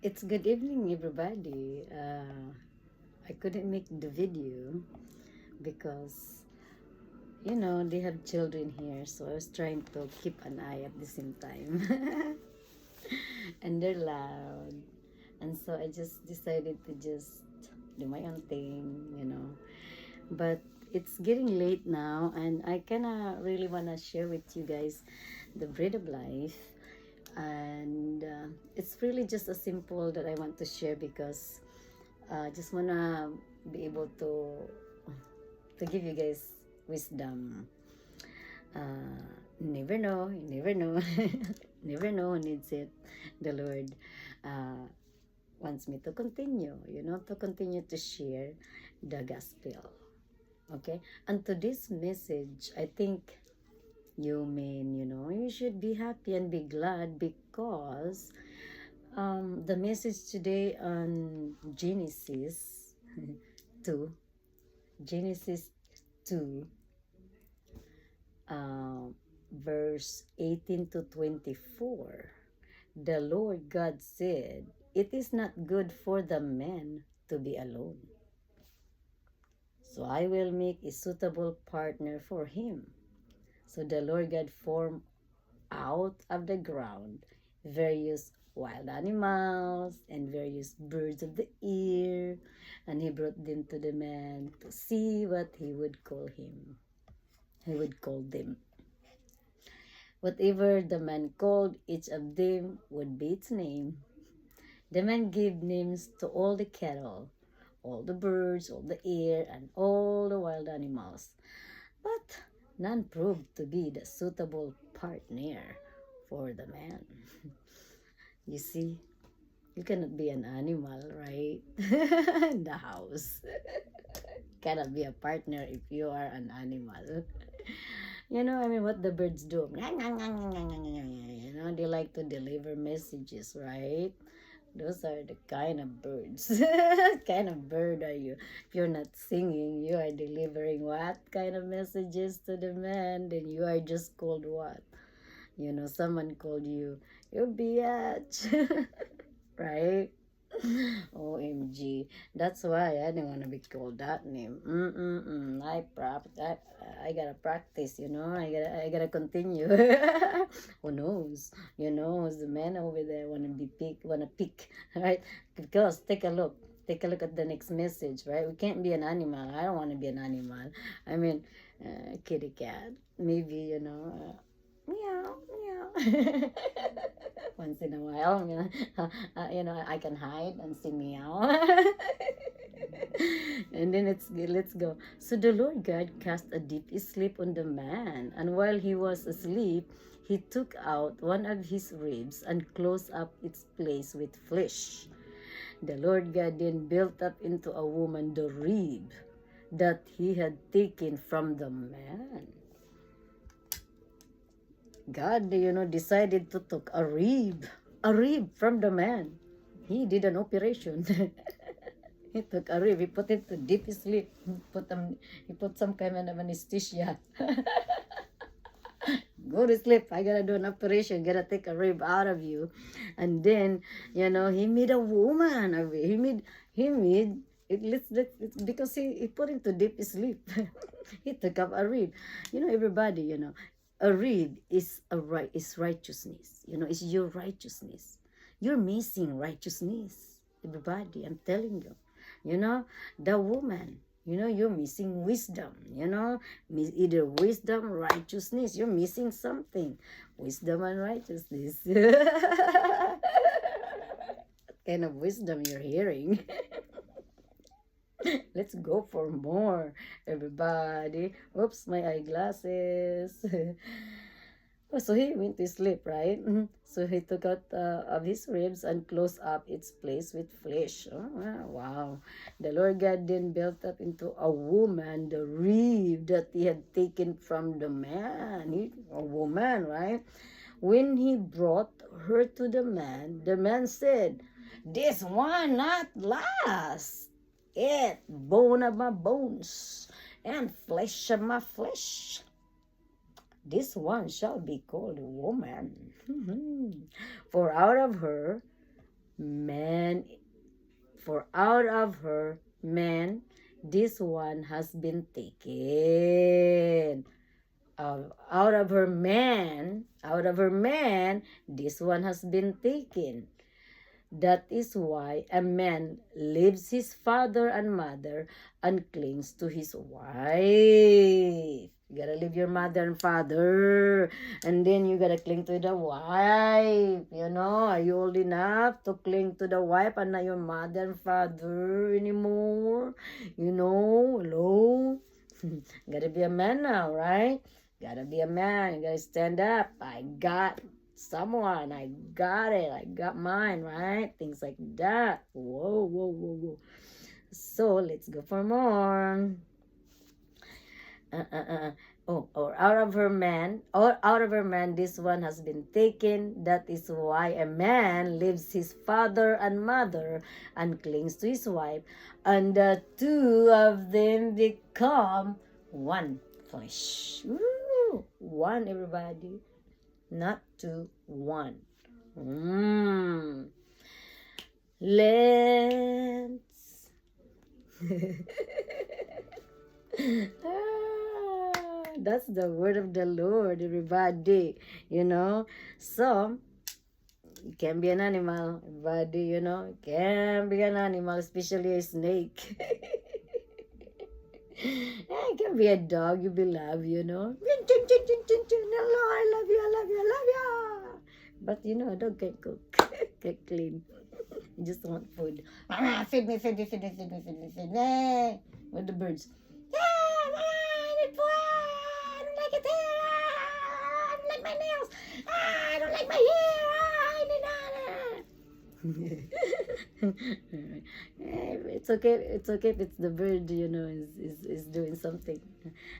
It's good evening, everybody. I couldn't make the video because, they have children here, so I was trying to keep an eye at the same time. And they're loud. And so I just decided to just do my own thing. But it's getting late now, and I kind of really want to share with you guys the bread of life. And it's really just a simple that I want to share because I just want to be able to give you guys wisdom. Never know, you never know. Never know who needs it. The Lord uh, wants me to continue, to continue to share the gospel. Okay? And to this message, I think you should be happy and be glad because the message today on Genesis 2, Genesis 2, uh, verse 18 to 24. The Lord God said, "It is not good for the man to be alone. So I will make a suitable partner for him." So the Lord God formed out of the ground various wild animals and various birds of the air, and he brought them to the man to see what he would call him. He would call them. Whatever the man called each of them would be its name. The man gave names to all the cattle, all the birds, all the air, and all the wild animals. But none proved to be the suitable partner for the man. You see, you cannot be an animal, right? In the house. Cannot be a partner if you are an animal. What the birds do. They like to deliver messages, right? Those are the kind of birds. What kind of bird are you? If you're not singing, you are delivering what kind of messages to the man? Then you are just called what? Someone called you biatch. Right? OMG. That's why I didn't want to be called that name. I gotta practice, I gotta continue. Who knows? The man over there wanna pick, right? Because take a look. Take a look at the next message, right? We can't be an animal. I don't want to be an animal. I mean, kitty cat. Maybe, meow, meow. Once in a while, I can hide and say meow. And then let's go. So the Lord God cast a deep sleep on the man, and while he was asleep, he took out one of his ribs and closed up its place with flesh. The Lord God then built up into a woman the rib that he had taken from the man. God, decided to take a rib from the man. He did an operation. He took a rib, he put it to deep sleep. He put some kind of anesthesia. Go to sleep. I gotta do an operation. Gotta take a rib out of you, and then he made a woman of it. He made it. Let's because he put him to deep sleep. He took up a rib. Everybody. A rib is is righteousness. It's your righteousness. You're missing righteousness. Everybody, I'm telling you. The woman. You're missing wisdom. Either wisdom, righteousness. You're missing something. Wisdom and righteousness. What kind of wisdom you're hearing? Let's go for more, everybody. Oops, my eyeglasses. Oh, so he went to sleep, right? So he took out of his ribs and closed up its place with flesh. Oh, wow. The Lord God then built up into a woman the rib that he had taken from the man. A woman, right? When he brought her to the man said, "This one not last. It bone of my bones and flesh of my flesh. This one shall be called woman. For out of her man, for out of her man, this one has been taken. Out of her man, this one has been taken. That is why a man leaves his father and mother and clings to his wife. You gotta leave your mother and father, and then you gotta cling to the wife. You know, are you old enough to cling to the wife and not your mother and father anymore? You know, hello? Gotta be a man now, right? Gotta be a man. You gotta stand up. I got someone. I got it. I got mine, right? Things like that. Whoa, whoa, whoa, whoa. So let's go for more. Or out of her man, this one has been taken. That is why a man leaves his father and mother and clings to his wife, and the two of them become one flesh. Woo! One, everybody, not two, one. Let's that's the word of the Lord, everybody. You know, so you can be an animal, everybody. You know, you can be an animal, especially a snake. It can be a dog. You be love. You know, hello, I love you, I love you, I love you. But you know, a dog can cook, can clean. You just want food. Feed me, feed me, feed me, feed me, feed me, feed me. With the birds. I need food. I don't like it here. I don't like my nails. I don't like my hair. It's okay. It's okay if it's the bird, you know, is doing something.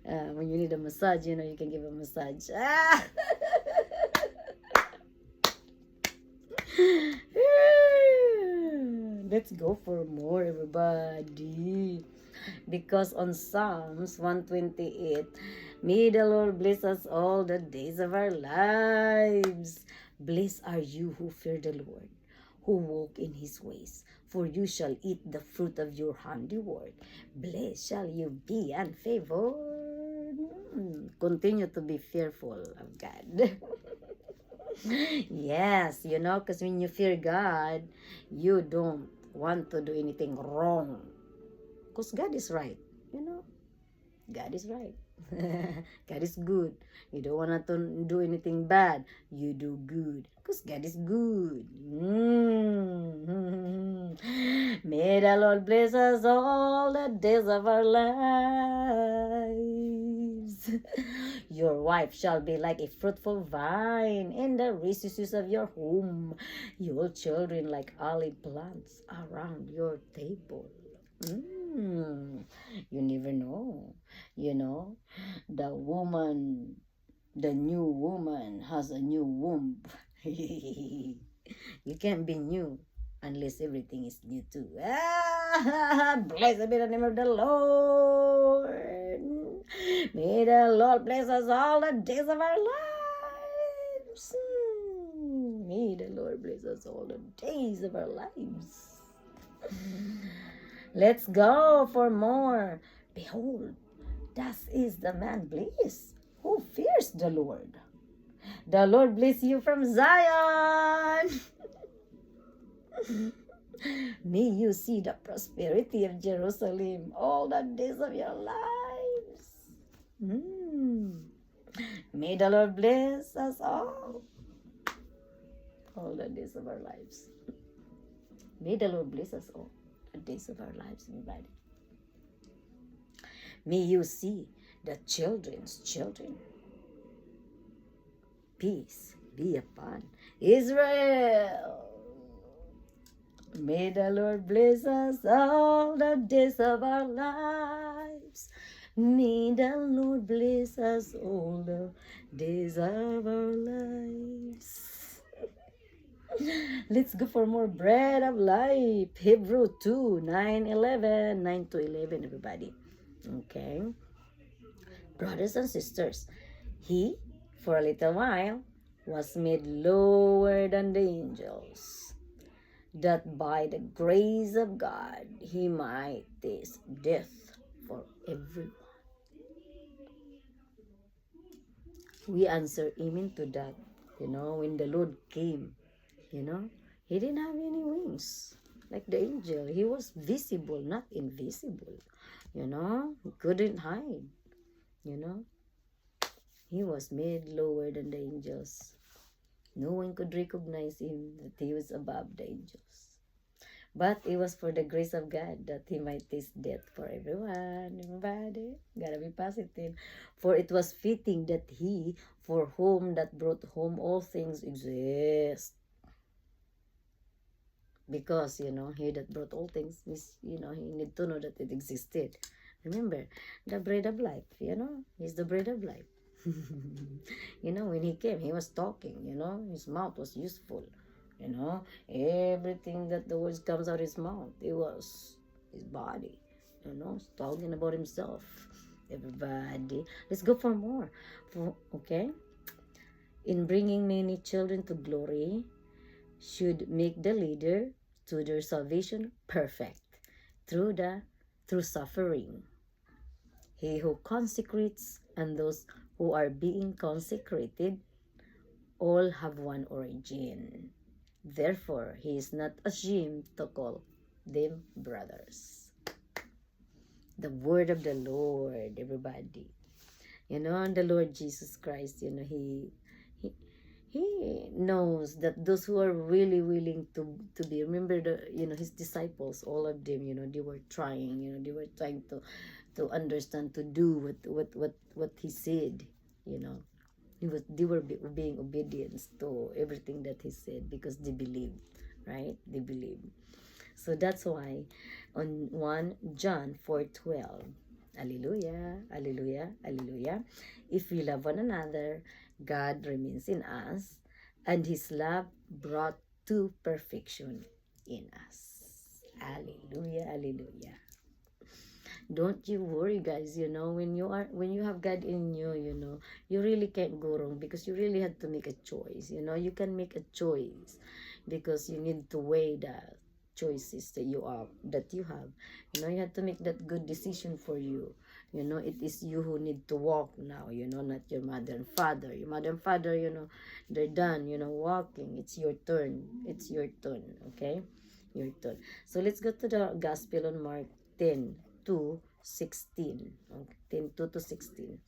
When you need a massage, you know, you can give a massage. Let's go for more, everybody. Because on Psalms 128, may the Lord bless us all the days of our lives. Blessed are you who fear the Lord, who walk in his ways, for you shall eat the fruit of your handiwork. Blessed shall you be and favored. Continue to be fearful of God. Yes, you know, because when you fear God, you don't want to do anything wrong. Because God is right, you know. God is right. God is good. You don't want to do anything bad. You do good. Because God is good. May the Lord bless us all the days of our lives. Your wife shall be like a fruitful vine in the recesses of your home. Your children like olive plants around your table. You never know. You know, the new woman has a new womb. You can't be new unless everything is new too. Blessed be the name of the Lord. May the Lord bless us all the days of our lives. May the Lord bless us all the days of our lives. Let's go for more. Behold, thus is the man blessed who fears the Lord. The Lord bless you from Zion. May you see the prosperity of Jerusalem all the days of your lives. May the Lord bless us all the days of our lives. May the Lord bless us all the days of our lives, everybody. May you see the children's children. Peace be upon Israel. May the Lord bless us all the days of our lives. May the Lord bless us all the days of our lives. Let's go for more bread of life. Hebrew 2, 9:11, 9 to 11, everybody. Okay. Brothers and sisters, he, for a little while, was made lower than the angels. that by the grace of God he might taste death for everyone. We answer amen to that. When the Lord came, he didn't have any wings like the angel. He was visible, not invisible. He couldn't hide. You know, he was made lower than the angels. No one could recognize him that he was above the angels. But it was for the grace of God that he might taste death for everyone. Everybody gotta be positive. For it was fitting that he, for whom that brought home all things, exist. Because, he that brought all things, he need to know that it existed. Remember, the bread of life, he's the bread of life. When he came, he was talking, his mouth was useful. Everything that the words comes out his mouth, it was his body, talking about himself. Everybody, let's go for more. Okay, in bringing many children to glory, should make the leader to their salvation perfect through suffering. He who consecrates and those who are being consecrated all have one origin. Therefore, he is not ashamed to call them brothers. The word of the Lord, everybody. The Lord Jesus Christ, he knows that those who are really willing to be, remember his disciples, all of them, they were trying, they were trying to understand, to do what he said. They were being obedient to everything that he said because they believed, right? They believed. So that's why on 1 John 4:12, hallelujah, hallelujah, hallelujah. If we love one another, God remains in us, and his love brought to perfection in us. Hallelujah, hallelujah. Don't you worry, guys. When you have God in you, you really can't go wrong because you really have to make a choice. You can make a choice because you need to weigh the choices that you have. You have to make that good decision for you. It is you who need to walk now, not your mother and father. Your mother and father, they're done, walking. It's your turn. It's your turn, okay? Your turn. So let's go to the gospel on Mark 10:2-16. Okay, 10:2-16.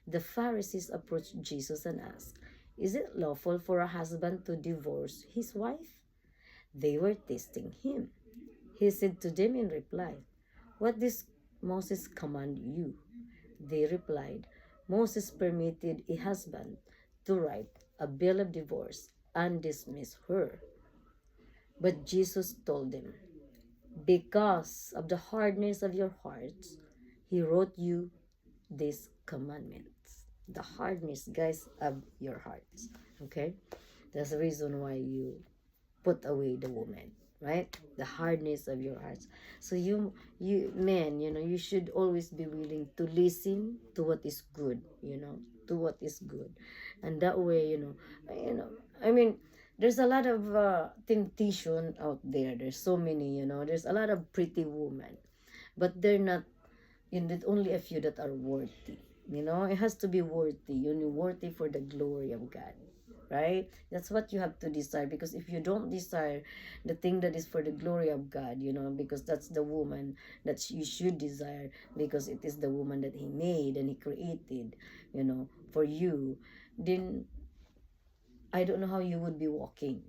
The Pharisees approached Jesus and asked, "Is it lawful for a husband to divorce his wife?" They were testing him. He said to them in reply, "What does Moses command you?" They replied, "Moses permitted a husband to write a bill of divorce and dismiss her." But Jesus told them, "Because of the hardness of your hearts, he wrote you these commandments." The hardness, guys, of your hearts. Okay? That's the reason why you put away the woman, right? The hardness of your hearts. So you men, you should always be willing to listen to what is good, to what is good. And that way, I mean, there's a lot of temptation out there. There's so many, there's a lot of pretty women, but they're not, only a few that are worthy. It has to be worthy. You're worthy for the glory of God, right? That's what you have to desire, because if you don't desire the thing that is for the glory of God, because that's the woman that you should desire, because it is the woman that he made and he created, for you, then I don't know how you would be walking,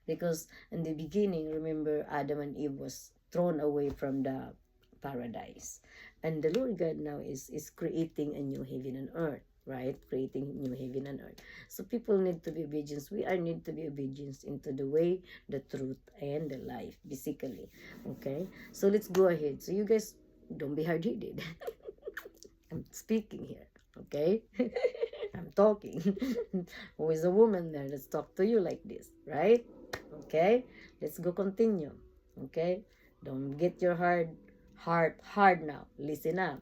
because in the beginning, remember, Adam and Eve was thrown away from the paradise, and the Lord God now is creating a new heaven and earth, right? Creating new heaven and earth. So people need to be obedient. We are need to be obedient into the way, the truth, and the life, basically. Okay? So let's go ahead. So you guys, don't be hard-headed. I'm speaking here. Okay? I'm talking. Who is a woman there? Let's talk to you like this, right? Okay? Let's go continue. Okay? Don't get your heart hard now. Listen up.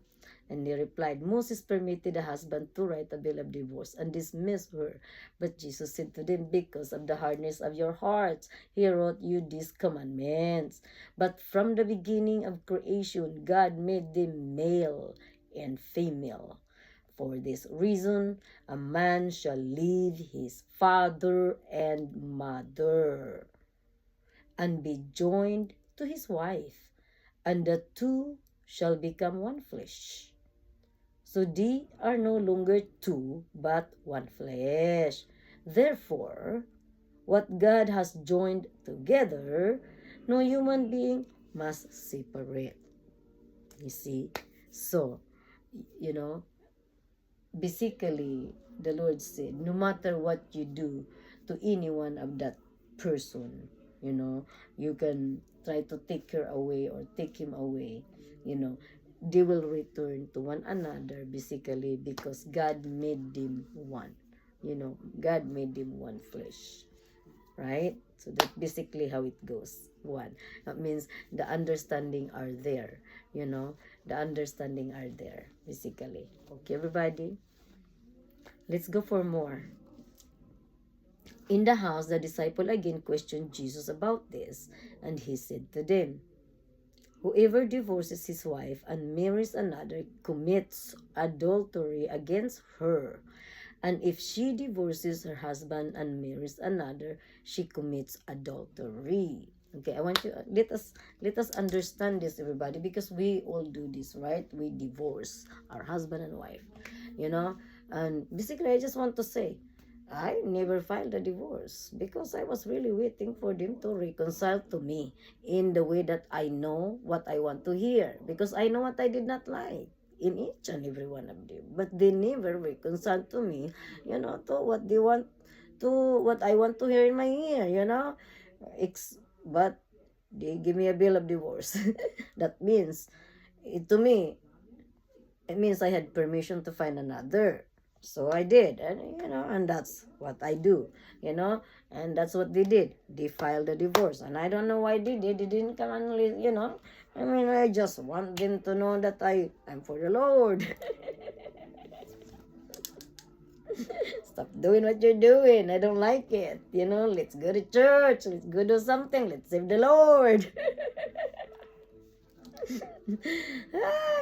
And they replied, Moses permitted a husband to write a bill of divorce and dismiss her. But Jesus said to them, because of the hardness of your hearts, he wrote you these commandments. But from the beginning of creation, God made them male and female. For this reason, a man shall leave his father and mother and be joined to his wife, and the two shall become one flesh. So they are no longer two, but one flesh. Therefore, what God has joined together, no human being must separate. You see? So, you know, basically, the Lord said, no matter what you do to anyone of that person, you know, you can try to take her away or take him away, you know, they will return to one another basically because God made them one. You know, God made them one flesh. Right? So that's basically how it goes. One. That means the understanding are there. You know, the understanding are there, basically. Okay, everybody? Let's go for more. In the house, the disciple again questioned Jesus about this, and he said to them, whoever divorces his wife and marries another commits adultery against her. And if she divorces her husband and marries another, she commits adultery. Okay, I want you, let us understand this, everybody, because we all do this, right? We divorce our husband and wife, you know. And basically, I just want to say, I never filed a divorce because I was really waiting for them to reconcile to me in the way that I know what I want to hear, because I know what I did not like in each and every one of them. But they never reconciled to me, you know, to what they want, to what I want to hear in my ear, you know. But they give me a bill of divorce. That means, to me, it means I had permission to find another. So I did, and you know, and that's what I do, you know, and that's what they did. They filed a divorce, and I don't know why they did. They didn't come and, you know, I mean, I just want them to know that I'm for the Lord. Stop doing what you're doing. I don't like it. You know, let's go to church. Let's go do something. Let's save the Lord.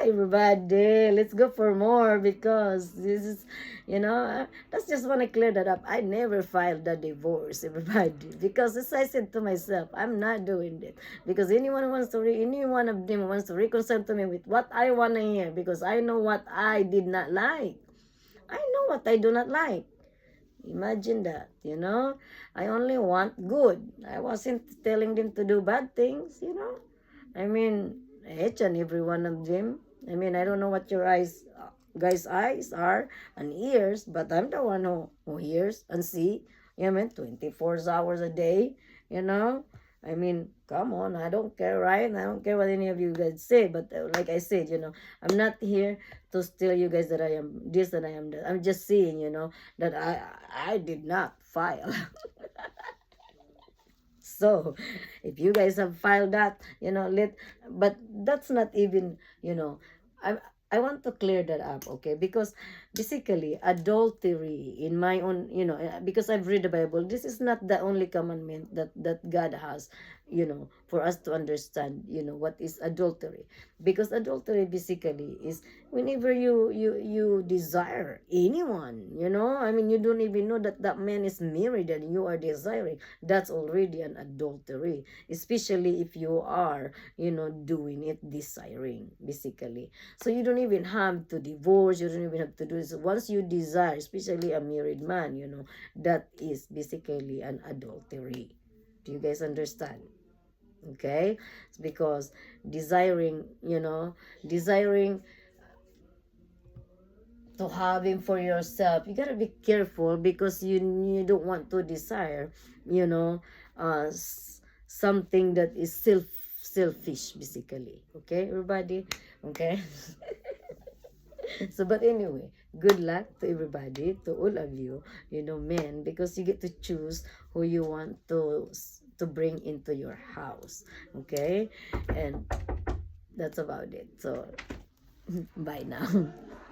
Everybody, let's go for more, because this is, you know, that's just want to clear that up. I never filed a divorce, everybody, because as I said to myself, I'm not doing it, because any one of them wants to reconcile to me with what I want to hear, because I know what I did not like. I know what I do not like. Imagine that, you know. I only want good. I wasn't telling them to do bad things, you know. I mean, each and every one of them. I mean, I don't know what your guys' eyes are and ears, but I'm the one who hears and see. You know, 24 hours a day, you know. I mean, come on, I don't care, right? I don't care what any of you guys say, but like I said, you know, I'm not here to tell you guys that I am this and I am that. I'm just saying, you know, that I did not file. So, if you guys have filed that, you know, but that's not even, you know, I want to clear that up, okay? Because basically, adultery, in my own, you know, because I've read the Bible, this is not the only commandment that God has, you know, for us to understand, you know, what is adultery. Because adultery basically is whenever you desire anyone, you know, I mean, you don't even know that that man is married and you are desiring. That's already an adultery, especially if you are, you know, doing it desiring, basically. So you don't even have to divorce, you don't even have to do this. Once you desire, especially a married man, you know, that is basically an adultery. Do you guys understand? Okay, it's because desiring, you know, desiring to have him for yourself, you gotta be careful, because you don't want to desire, you know, something that is selfish, basically. Okay, everybody. Okay. So, but anyway, good luck to everybody, to all of you, you know, men, because you get to choose who you want to bring into your house. Okay, and that's about it. So Bye now.